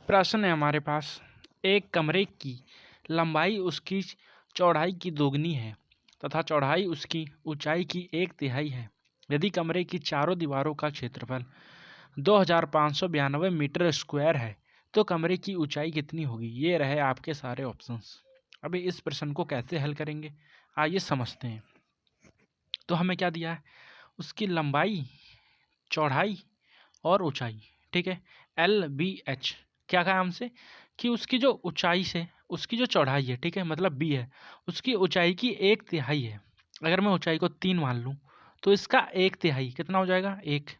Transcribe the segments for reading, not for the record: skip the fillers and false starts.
प्रश्न है हमारे पास, एक कमरे की लंबाई उसकी चौड़ाई की दोगुनी है तथा चौड़ाई उसकी ऊंचाई की 1/3 है। यदि कमरे की चारों दीवारों का क्षेत्रफल 2592 मीटर स्क्वायर है तो कमरे की ऊंचाई कितनी होगी। ये रहे आपके सारे ऑप्शंस। अभी इस प्रश्न को कैसे हल करेंगे आइए समझते हैं। तो हमें क्या दिया है, उसकी लंबाई, चौड़ाई और ऊंचाई, ठीक है। LBH क्या कहा हमसे कि उसकी जो ऊंचाई से उसकी जो चौड़ाई है, ठीक है, मतलब B है, उसकी ऊंचाई की 1/3 है। अगर मैं ऊंचाई को 3 मान लूँ तो इसका 1/3 कितना हो जाएगा, 1।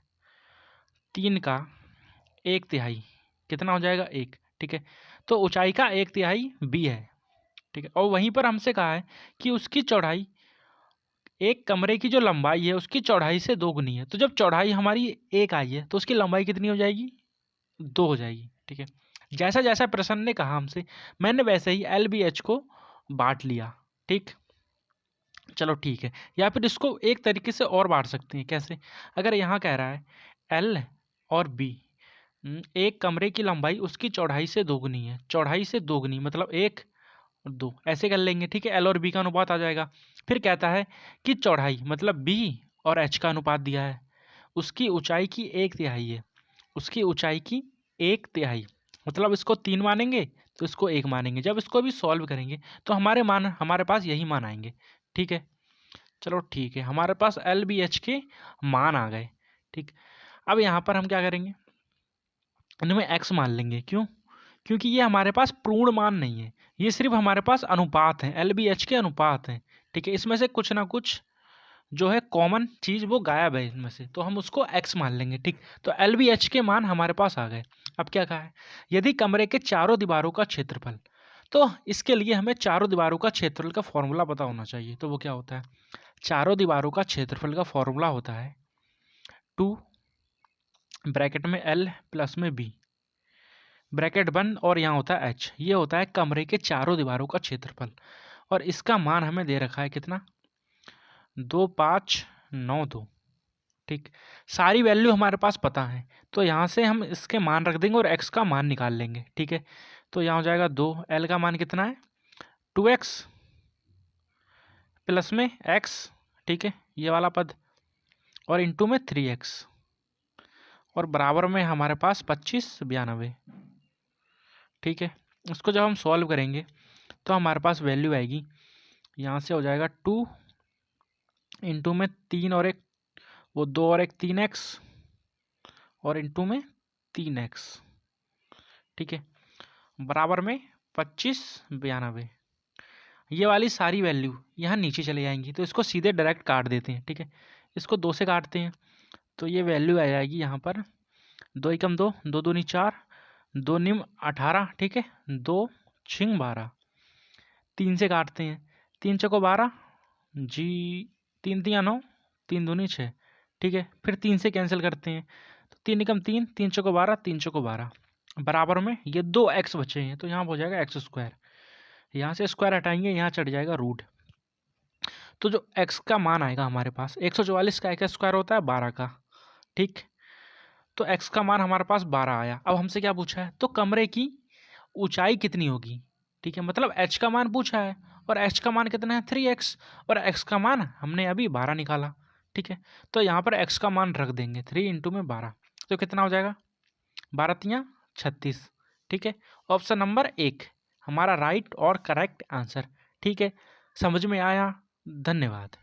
3 का 1/3 कितना हो जाएगा, 1, ठीक है। तो ऊंचाई का 1/3 B है, ठीक है। और वहीं पर हमसे कहा है कि उसकी चौड़ाई, एक कमरे की जो लंबाई है उसकी चौड़ाई से दोगुनी है। तो जब चौड़ाई हमारी 1 आई है तो उसकी लंबाई कितनी हो जाएगी, 2 हो जाएगी, ठीक है। जैसा जैसा प्रश्न ने कहा हमसे, मैंने वैसे ही LBH को बांट लिया, ठीक। चलो ठीक है, या फिर इसको एक तरीके से और बांट सकते हैं। कैसे, अगर यहाँ कह रहा है L और B, एक कमरे की लंबाई उसकी चौड़ाई से दोगुनी है, चौड़ाई से दोगुनी मतलब 1 और 2, ऐसे कर लेंगे, ठीक है। L और B का अनुपात आ जाएगा। फिर कहता है कि चौड़ाई मतलब B और H का अनुपात दिया है, उसकी ऊंचाई की 1/3 है, उसकी ऊंचाई की 1/3 मतलब इसको 3 मानेंगे तो इसको 1 मानेंगे। जब इसको भी सॉल्व करेंगे तो हमारे पास यही मान आएंगे, ठीक है। चलो ठीक है, हमारे पास LBH के मान आ गए, ठीक। अब यहाँ पर हम क्या करेंगे, इनमें x मान लेंगे। क्यों, क्योंकि ये हमारे पास पूर्ण मान नहीं है, ये सिर्फ हमारे पास अनुपात है, LBH के अनुपात हैं, ठीक है। इसमें से कुछ ना कुछ जो है कॉमन चीज़ वो गायब है इनमें से, तो हम उसको x मान लेंगे, ठीक। तो LBH के मान हमारे पास आ गए। अब क्या कहा है, यदि कमरे के चारों दीवारों का क्षेत्रफल, तो इसके लिए हमें चारों दीवारों का क्षेत्रफल का फॉर्मूला पता होना चाहिए। तो वो क्या होता है, चारों दीवारों का क्षेत्रफल का फॉर्मूला होता है 2 ब्रैकेट में L प्लस में B ब्रैकेट बंद और यहाँ होता है H। ये होता है कमरे के चारों दीवारों का क्षेत्रफल और इसका मान हमें दे रखा है कितना, 2592, ठीक। सारी वैल्यू हमारे पास पता है तो यहाँ से हम इसके मान रख देंगे और x का मान निकाल लेंगे, ठीक है। तो यहाँ हो जाएगा 2, L का मान कितना है 2x प्लस में x, ठीक है, ये वाला पद, और इंटू में 3x और बराबर में हमारे पास 2592, ठीक है। इसको जब हम सॉल्व करेंगे तो हमारे पास वैल्यू आएगी, यहाँ से हो जाएगा 2 इंटू में 3 और 1, वो 2 और 1 3x और इंटू में 3x, ठीक है, बराबर में 2592। ये वाली सारी वैल्यू यहाँ नीचे चले जाएंगी तो इसको सीधे डायरेक्ट काट देते हैं, ठीक है। इसको 2 से काटते हैं तो ये वैल्यू आ जाएगी यहाँ पर 2 एकम 2, 2 दूनी 4, 2 निम 18, ठीक है, 2 छिंग 12। 3 से काटते हैं, 3 चौको 12 जी, 3 तिया 9, 3 दूनी 6, ठीक है। फिर 3 से कैंसिल करते हैं तो 3 एकम 3, 3 चौको 12, 3 चौको 12, बराबर में ये 2x बचे हैं तो यहाँ हो जाएगा x²। यहाँ से स्क्वायर हटाएंगे, यहाँ चढ़ जाएगा रूट। तो जो x का मान आएगा हमारे पास 144 का एक स्क्वायर होता है 12 का, ठीक। तो x का मान हमारे पास 12 आया। अब हमसे क्या पूछा है, तो कमरे की ऊंचाई कितनी होगी, ठीक है, मतलब h का मान पूछा है और h का मान कितना है 3x और x का मान हमने अभी 12 निकाला, ठीक है। तो यहाँ पर x का मान रख देंगे 3 इंटू में 12, तो कितना हो जाएगा 12 तियाँ 36, ठीक है। ऑप्शन नंबर 1 हमारा राइट और करेक्ट आंसर, ठीक है। समझ में आया, धन्यवाद।